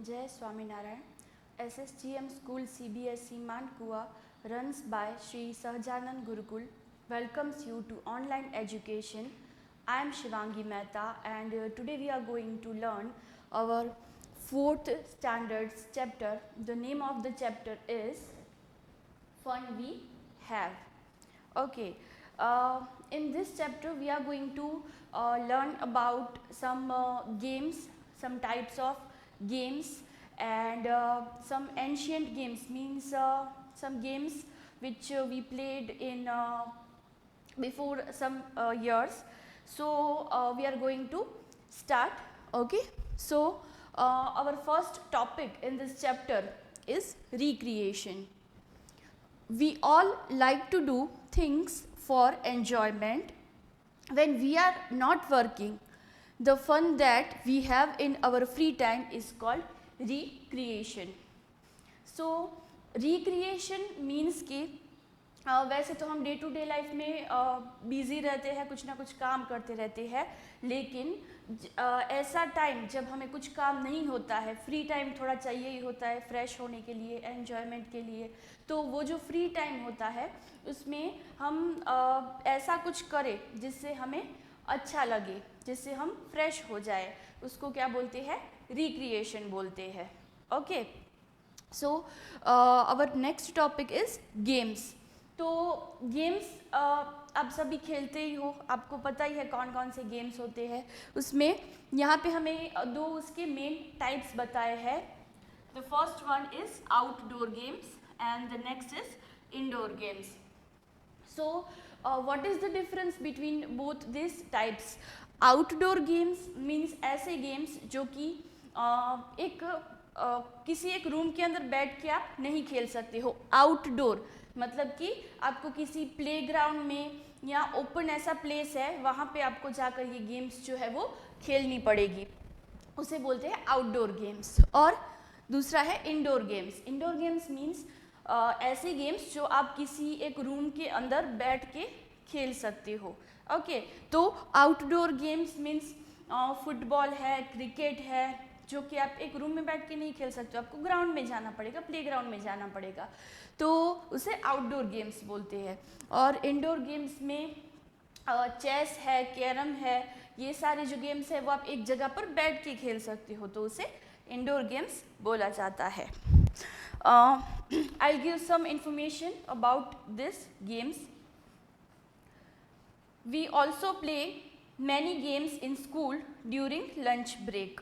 Jai Swaminarayan. SSGM School CBSE Mankua, runs by Sri Sahajanand Gurukul, welcomes you to online education. I am Shivangi Mehta, and today we are going to learn our 4th standards chapter. The name of the chapter is Fun We Have. Okay, in this chapter we are going to learn about some games, some types of games, and some ancient games, means some games which we played in before some years. So we are going to start. Okay, so our first topic in this chapter is recreation. We all like to do things for enjoyment when we are not working. The fun that we have in our free time is called recreation. So recreation means कि वैसे तो हम day to day life में busy रहते हैं, कुछ ना कुछ काम करते रहते हैं, लेकिन ऐसा टाइम जब हमें कुछ काम नहीं होता है, फ्री टाइम थोड़ा चाहिए ही होता है फ्रेश होने के लिए, एन्जॉयमेंट के लिए, तो वो जो फ्री टाइम होता है उसमें हम ऐसा कुछ करें जिससे हमें अच्छा लगे, जिससे हम फ्रेश हो जाए, उसको क्या बोलते हैं? रिक्रिएशन बोलते हैं. Okay, so our next topic is games. तो गेम्स आप सभी खेलते ही हो, आपको पता ही है कौन कौन से गेम्स होते हैं. उसमें यहाँ पे हमें दो उसके मेन टाइप्स बताए हैं. The first one is outdoor games and the next is indoor games. So what is the difference between both this types? Outdoor games means ऐसे गेम्स जो कि किसी एक रूम के अंदर बैठ के आप नहीं खेल सकते हो. आउटडोर मतलब कि आपको किसी प्लेग्राउंड में या ओपन ऐसा प्लेस है, वहाँ पे आपको जाकर ये गेम्स जो है वो खेलनी पड़ेगी, उसे बोलते हैं आउटडोर गेम्स. और दूसरा है indoor games. Indoor games means ऐसे गेम्स जो आप किसी एक रूम के अंदर बैठ के खेल सकते हो. ओके, तो आउटडोर गेम्स मीन्स फुटबॉल है, क्रिकेट है, जो कि आप एक रूम में बैठ के नहीं खेल सकते हो, आपको ग्राउंड में जाना पड़ेगा, प्लेग्राउंड में जाना पड़ेगा, तो उसे आउटडोर गेम्स बोलते हैं. और इंडोर गेम्स में चेस है, कैरम है, ये सारे जो गेम्स है वो आप एक जगह पर बैठ के खेल सकते हो, तो उसे इंडोर गेम्स बोला जाता है. I'll give some information about this games. We also play many games in school during lunch break.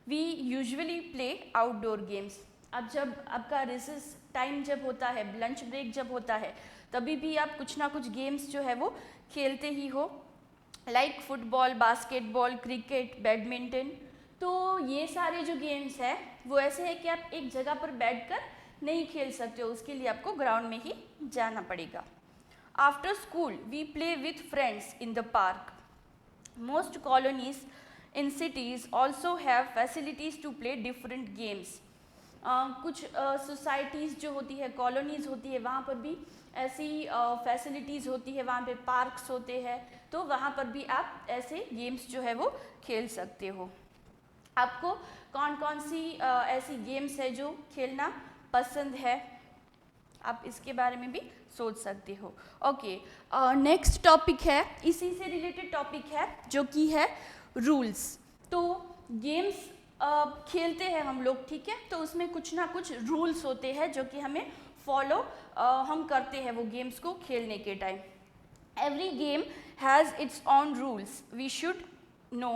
We usually play outdoor games. अब जब आपका रिसेस टाइम जब होता है, लंच ब्रेक जब होता है, तभी भी आप कुछ ना कुछ गेम्स जो है वो खेलते ही हो, like football, basketball, cricket, badminton. तो ये सारे जो गेम्स हैं वो ऐसे है कि आप एक जगह पर बैठकर नहीं खेल सकते हो, उसके लिए आपको ग्राउंड में ही जाना पड़ेगा. After school we play with friends in the park. Most colonies in cities also have facilities to play different games. कुछ सोसाइटीज़ जो होती है, कॉलोनीज़ होती है, वहाँ पर भी ऐसी फैसिलिटीज़ होती है, वहाँ पे पार्क्स होते हैं, तो वहाँ पर भी आप ऐसे गेम्स जो है वो खेल सकते हो. आपको कौन कौन सी ऐसी गेम्स है जो खेलना पसंद है, आप इसके बारे में भी सोच सकते हो. ओके, नेक्स्ट टॉपिक है, इसी से रिलेटेड टॉपिक है जो कि है रूल्स. तो गेम्स खेलते हैं हम लोग, ठीक है, तो उसमें कुछ ना कुछ रूल्स होते हैं जो कि हमें फॉलो हम करते हैं वो गेम्स को खेलने के time. Every game has its own rules. We should know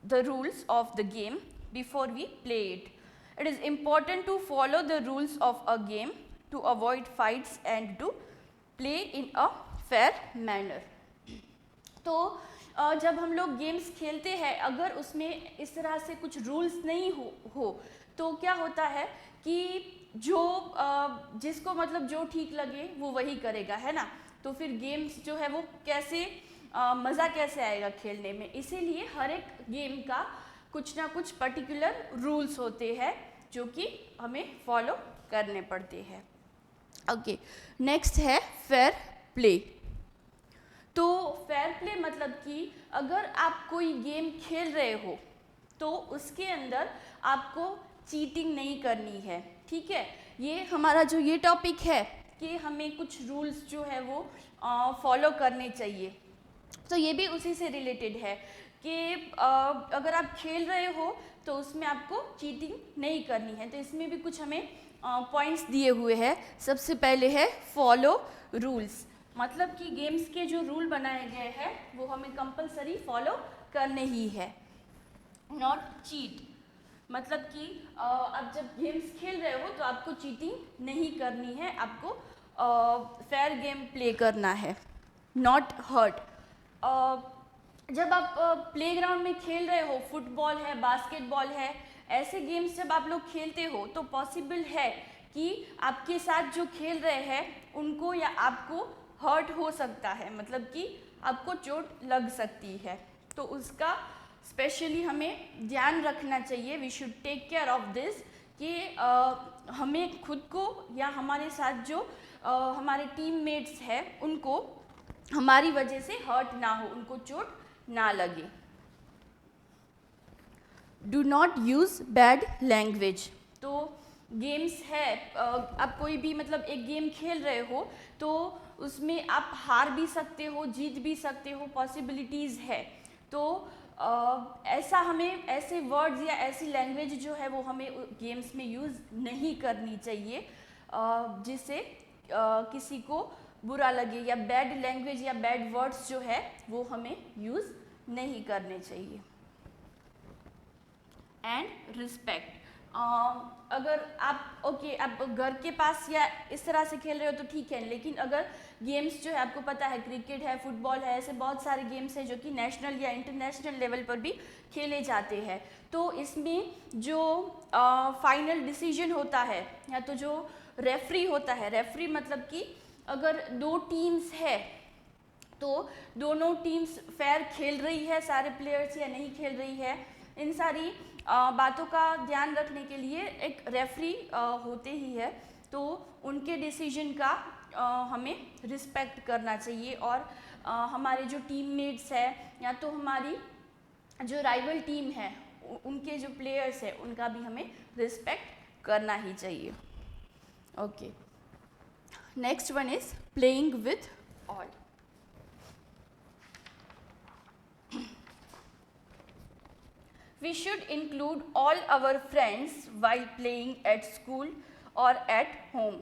the rules of the game before we play it. It is important to follow the rules of a game to avoid fights and to play in a fair manner. तो जब हम लोग games खेलते हैं, अगर उसमें इस तरह से कुछ रूल्स नहीं हो तो क्या होता है कि जो जिसको मतलब जो ठीक लगे वो वही करेगा, है ना, तो फिर गेम्स जो है वो कैसे मज़ा कैसे आएगा खेलने में. इसीलिए हर एक गेम का कुछ ना कुछ पर्टिकुलर रूल्स होते हैं जो कि हमें फॉलो करने पड़ते हैं. ओके, नेक्स्ट है फेयर प्ले. तो फेयर प्ले मतलब कि अगर आप कोई गेम खेल रहे हो तो उसके अंदर आपको चीटिंग नहीं करनी है, ठीक है। ये हमारा जो ये टॉपिक है कि हमें कुछ रूल्स जो है वो फॉलो करने चाहिए, तो ये भी उसी से रिलेटेड है कि अगर आप खेल रहे हो तो उसमें आपको चीटिंग नहीं करनी है। तो इसमें भी कुछ हमें पॉइंट्स दिए हुए हैं। सबसे पहले है फॉलो रूल्स, मतलब कि गेम्स के जो रूल बनाए गए हैं वो हमें कंपलसरी फॉलो करने ही है। नॉट चीट, मतलब कि आप जब गेम्स खेल रहे हो तो आपको चीटिंग नहीं करनी है, आपको फेयर गेम प्ले करना है। नॉट हर्ट, जब आप प्लेग्राउंड में खेल रहे हो, फुटबॉल है, बास्केटबॉल है, ऐसे गेम्स जब आप लोग खेलते हो तो पॉसिबल है कि आपके साथ जो खेल रहे हैं उनको या आपको हर्ट हो सकता है, मतलब कि आपको चोट लग सकती है। तो उसका स्पेशली हमें ध्यान रखना चाहिए। We should take care of this कि हमें खुद को या हमारे साथ जो हमारे टीममेट्स हैं उनको हमारी वजह से हर्ट ना हो, उनको चोट ना लगे। Do not use bad language, तो गेम्स है, आप कोई भी मतलब एक गेम खेल रहे हो तो उसमें आप हार भी सकते हो, जीत भी सकते हो, पॉसिबिलिटीज़ है। तो ऐसा हमें ऐसे वर्ड्स या ऐसी लैंग्वेज जो है वो हमें गेम्स में यूज़ नहीं करनी चाहिए जिससे किसी को बुरा लगे, या बैड लैंग्वेज या बैड वर्ड्स जो है वो हमें यूज़ नहीं करने चाहिए। एंड रिस्पेक्ट, अगर आप आप घर के पास या इस तरह से खेल रहे हो तो ठीक है, लेकिन अगर गेम्स जो है आपको पता है क्रिकेट है, फुटबॉल है, ऐसे बहुत सारे गेम्स हैं जो कि नेशनल या इंटरनेशनल लेवल पर भी खेले जाते हैं, तो इसमें जो फाइनल डिसीजन होता है या तो जो रेफरी होता है, रेफरी मतलब कि अगर दो टीम्स है तो दोनों टीम्स फेयर खेल रही है, सारे प्लेयर्स या नहीं खेल रही है, इन सारी बातों का ध्यान रखने के लिए एक रेफरी होते ही है। तो उनके डिसीजन का हमें रिस्पेक्ट करना चाहिए, और हमारे जो टीममेट्स है या तो हमारी जो राइवल टीम है उनके जो प्लेयर्स है उनका भी हमें रिस्पेक्ट करना ही चाहिए। Okay, next one is playing with all. We should include all our friends while playing at school or at home.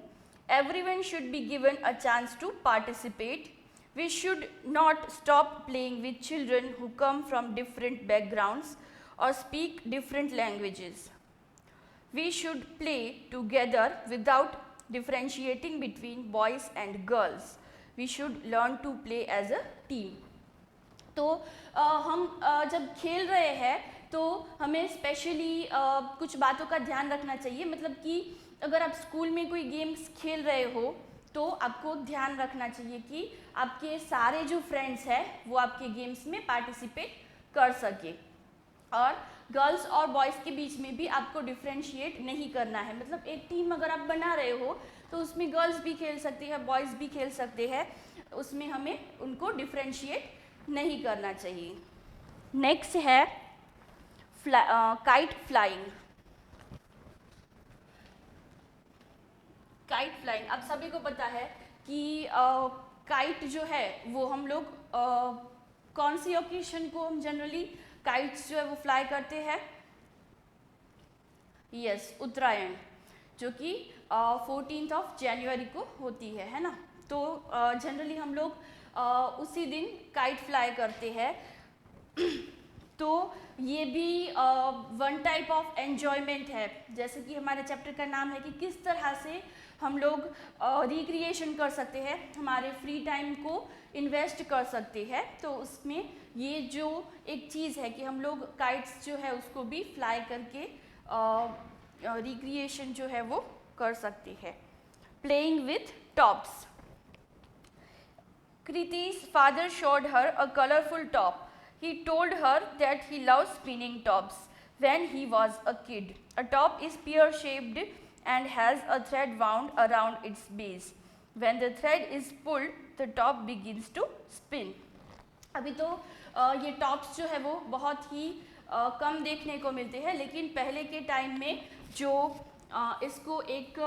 Everyone should be given a chance to participate. We should not stop playing with children who come from different backgrounds or speak different languages. We should play together without differentiating between boys and girls. We should learn to play as a team. तो हम जब खेल रहे हैं तो हमें specially कुछ बातों का ध्यान रखना चाहिए, मतलब कि अगर आप स्कूल में कोई गेम्स खेल रहे हो तो आपको ध्यान रखना चाहिए कि आपके सारे जो फ्रेंड्स हैं वो आपके गेम्स में पार्टिसिपेट कर सके, और गर्ल्स और बॉयज़ के बीच में भी आपको डिफ्रेंशिएट नहीं करना है। मतलब एक टीम अगर आप बना रहे हो तो उसमें गर्ल्स भी खेल सकते हैं, बॉयज़ भी खेल सकते हैं, उसमें हमें उनको डिफ्रेंशिएट नहीं करना चाहिए। नेक्स्ट है काइट फ्लाइंग। काइट फ्लाइंग, आप सभी को पता है कि काइट जो है वो हम लोग कौन सी ओकेशन को हम जनरली काइट्स जो है वो फ्लाई करते हैं? यस, उत्तरायण, जो कि 14 जनवरी को होती है ना। तो जनरली हम लोग उसी दिन काइट फ्लाई करते हैं। तो ये भी वन टाइप ऑफ एन्जॉयमेंट है, जैसे कि हमारे चैप्टर का नाम है कि किस तरह से हम लोग रिक्रिएशन कर सकते हैं, हमारे फ्री टाइम को इन्वेस्ट कर सकते हैं। तो उसमें ये जो एक चीज़ है कि हम लोग काइट्स जो है उसको भी फ्लाई करके रिक्रिएशन जो है वो कर सकते हैं। Playing with tops. Kriti's father showed her a colorful top. He told her that he loves spinning tops when he was a kid. A top is pear-shaped and has a thread wound around its base. When the thread is pulled, the top begins to spin. अभी तो ये tops जो है वो बहुत ही कम देखने को मिलते हैं, लेकिन पहले के टाइम में जो इसको एक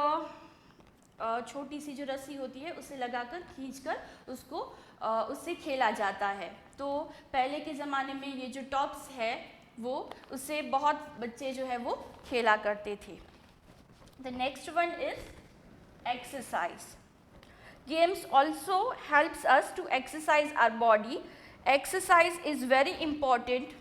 छोटी सी जो रस्सी होती है उसे लगाकर खींचकर उसको उससे खेला जाता है। तो पहले के ज़माने में ये जो टॉप्स है वो उससे बहुत बच्चे जो है वो खेला करते थे। The next one is exercise. Games also helps us to exercise our body. Exercise is very important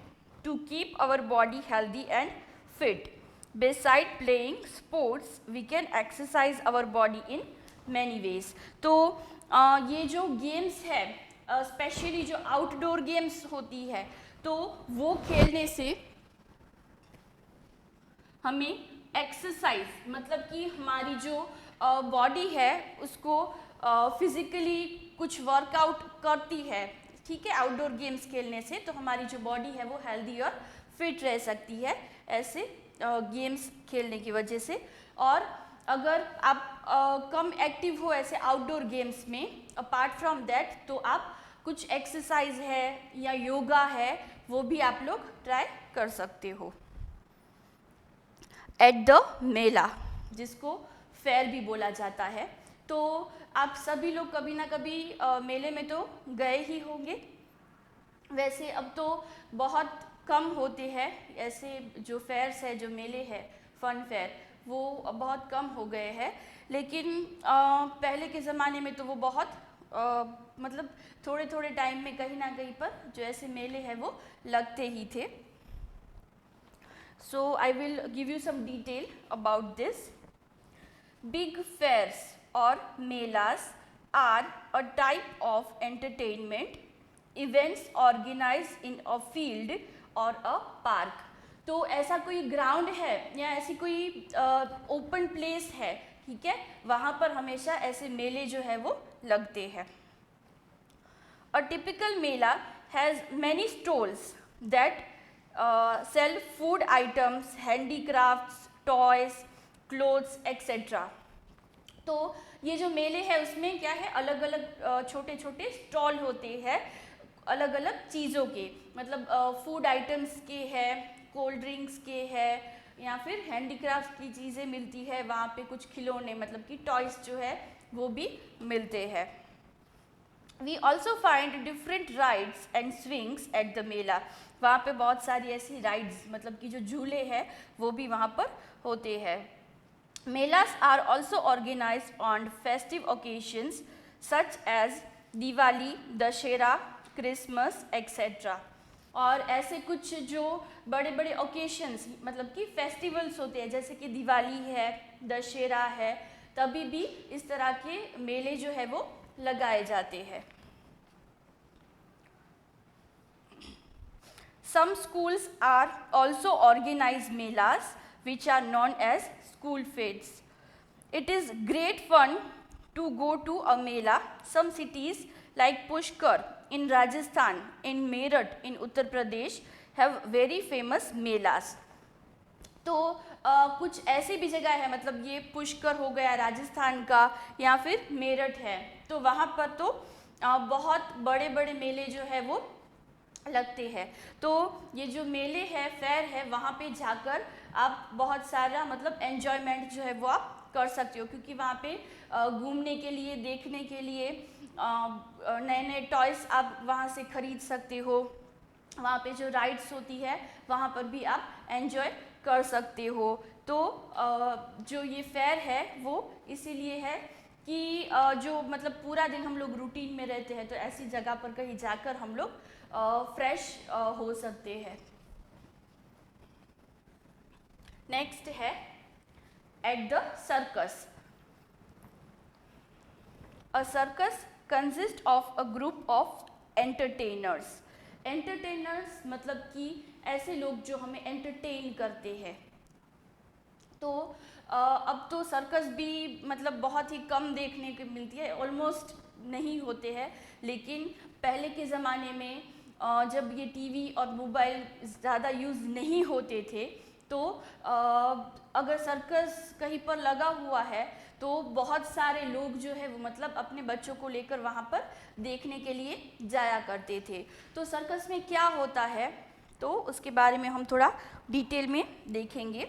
to keep our body healthy and fit. Beside playing sports, we can exercise our body in many ways. तो ये जो games है, specially जो outdoor games होती है, तो वो खेलने से हमें एक्सरसाइज मतलब कि हमारी जो बॉडी है उसको फिज़िकली कुछ वर्कआउट करती है, ठीक है। आउटडोर गेम्स खेलने से तो हमारी जो बॉडी है वो हेल्दी और फिट रह सकती है ऐसे गेम्स खेलने की वजह से। और अगर आप कम एक्टिव हो ऐसे आउटडोर गेम्स में, अपार्ट फ्रॉम दैट, तो आप कुछ एक्सरसाइज है या योगा है वो भी आप लोग ट्राई कर सकते हो। एट द मेला, जिसको फेयर भी बोला जाता है, तो आप सभी लोग कभी ना कभी मेले में तो गए ही होंगे। वैसे अब तो बहुत कम होते हैं ऐसे जो फेयर्स है, जो मेले है, फन फेयर, वो बहुत कम हो गए हैं। लेकिन पहले के ज़माने में तो वो बहुत मतलब थोड़े थोड़े टाइम में कहीं ना कहीं पर जो ऐसे मेले हैं वो लगते ही थे। So I will give you some detail about this. Big fairs or melas are a type of entertainment events organized in a field or a park. तो ऐसा कोई ग्राउंड है या ऐसी कोई ओपन प्लेस है, ठीक है, वहाँ पर हमेशा ऐसे मेले जो है वो लगते हैं। A typical mela has many stalls that sell food items, handicrafts, toys, clothes, etc. तो ये जो मेले है उसमें क्या है, अलग अलग छोटे छोटे स्टॉल होते हैं अलग अलग चीज़ों के, मतलब फूड आइटम्स के हैं, कोल्ड ड्रिंक्स के हैं, या फिर हैंडीक्राफ्ट की चीज़ें मिलती है वहाँ पे, कुछ खिलौने मतलब कि टॉयस जो है वो भी मिलते हैं। We also find different rides and swings at the मेला। वहाँ पे बहुत सारी ऐसी राइड्स मतलब कि जो झूले हैं वो भी वहाँ पर होते हैं। Melas are also organized on festive occasions such as Diwali, Dussehra, Christmas etc. और ऐसे कुछ जो बड़े बड़े ओकेशंस मतलब कि फेस्टिवल्स होते हैं, जैसे कि दिवाली है, दशहरा है, तभी भी इस तरह के मेले जो है वो लगाए जाते हैं। Some schools are also organized melas which are known as school fairs. It is great fun to go to a mela. Some cities like Pushkar in Rajasthan, in Meerut in Uttar Pradesh have very famous melas. तो कुछ ऐसी भी जगह है, मतलब ये पुष्कर हो गया राजस्थान का, या फिर मेरठ है, तो वहाँ पर तो बहुत बड़े बड़े मेले जो है वो लगते हैं। तो ये जो मेले है, फेयर है, वहाँ पे जाकर आप बहुत सारा मतलब एन्जॉयमेंट जो है वो आप कर सकते हो, क्योंकि वहाँ पे घूमने के लिए, देखने के लिए नए नए टॉयस आप वहाँ से खरीद सकते हो। वहाँ पे जो राइड्स होती है वहाँ पर भी आप एन्जॉय कर सकते हो। तो जो ये फेयर है वो इसीलिए है कि जो मतलब पूरा दिन हम लोग रूटीन में रहते हैं, तो ऐसी जगह पर कहीं जाकर हम लोग फ्रेश हो सकते हैं। नेक्स्ट है at the circus. A circus consist of a group of entertainers. Entertainers मतलब कि ऐसे लोग जो हमें एंटरटेन करते हैं। तो अब तो सर्कस भी मतलब बहुत ही कम देखने को मिलती है, ऑलमोस्ट नहीं होते हैं। लेकिन पहले के ज़माने में जब ये टीवी और मोबाइल ज़्यादा यूज़ नहीं होते थे, तो अगर सर्कस कहीं पर लगा हुआ है तो बहुत सारे लोग जो है वो मतलब अपने बच्चों को लेकर वहाँ पर देखने के लिए जाया करते थे। तो सर्कस में क्या होता है तो उसके बारे में हम थोड़ा डिटेल में देखेंगे।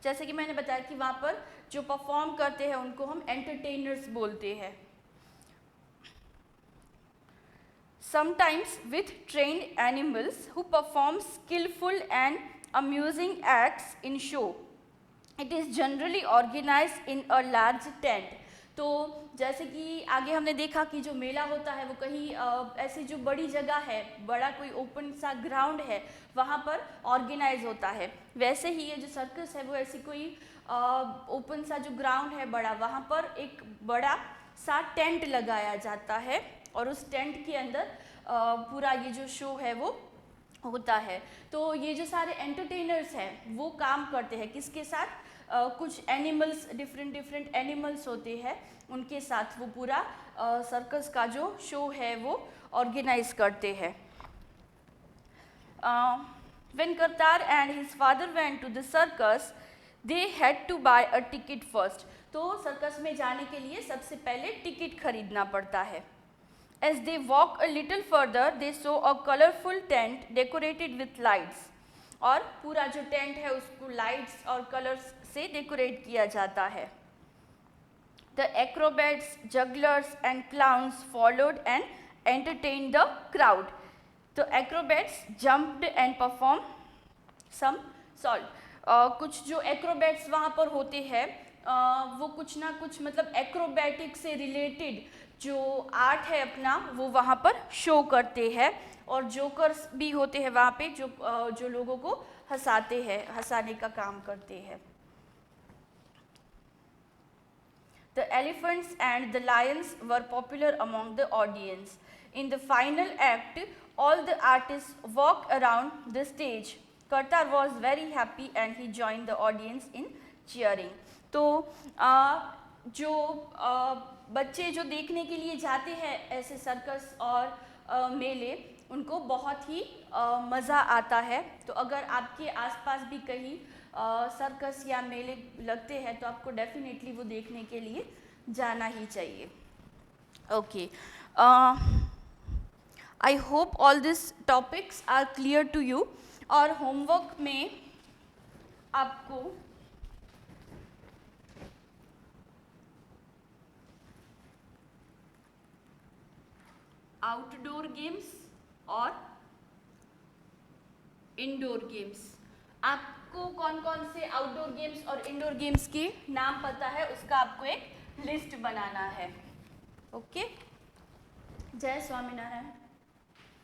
जैसे कि मैंने बताया कि वहाँ पर जो परफॉर्म करते हैं उनको हम एंटरटेनर्स बोलते हैं। Sometimes with trained animals who perform skillful and amusing acts in show. It is generally organized in a large tent. तो जैसे कि आगे हमने देखा कि जो मेला होता है वो कहीं ऐसी जो बड़ी जगह है, बड़ा कोई ओपन सा ग्राउंड है, वहाँ पर ऑर्गेनाइज होता है। वैसे ही ये जो सर्कस है वो ऐसी कोई ओपन सा जो ग्राउंड है बड़ा, वहाँ पर एक बड़ा सा टेंट लगाया जाता है और उस टेंट के अंदर पूरा ये जो शो है वो होता है। तो ये जो सारे एंटरटेनर्स हैं वो काम करते हैं किसके साथ? कुछ एनिमल्स, डिफरेंट एनिमल्स होते हैं, उनके साथ वो पूरा सर्कस का जो शो है वो ऑर्गेनाइज करते हैं। When Kartar and his father went to the circus, they had to buy a ticket first. तो सर्कस में जाने के लिए सबसे पहले टिकट खरीदना पड़ता है। As they walked a little further, they saw a colorful tent decorated with lights. और पूरा जो टेंट है उसको लाइट्स और कलर्स से डेकोरेट किया जाता है। The acrobats, jugglers and clowns followed and entertained the crowd. The acrobats jumped and performed some salt. कुछ जो एक्रोबैट्स वहाँ पर होते हैं वो कुछ ना कुछ मतलब एक्रोबैटिक से रिलेटेड जो आर्ट है अपना वो वहाँ पर शो करते हैं, और जोकर्स भी होते हैं वहाँ पे जो लोगों को हंसाते हैं, हंसाने का काम करते हैं। The elephants and the lions were popular among the audience. In the final act, all the artists walked around the stage. Kartar was very happy and he joined the audience in cheering. तो जो बच्चे जो देखने के लिए जाते हैं ऐसे सर्कस और मेले, उनको बहुत ही मज़ा आता है। तो अगर आपके आसपास भी कहीं सर्कस या मेले लगते हैं तो आपको डेफिनेटली वो देखने के लिए जाना ही चाहिए। Okay, I hope all this topics are clear to you. और होमवर्क में आपको आउटडोर गेम्स और इंडोर गेम्स, आपको कौन कौन से आउटडोर गेम्स और इंडोर गेम्स के नाम पता है उसका आपको एक लिस्ट बनाना है। ओके, जय स्वामीनारायण।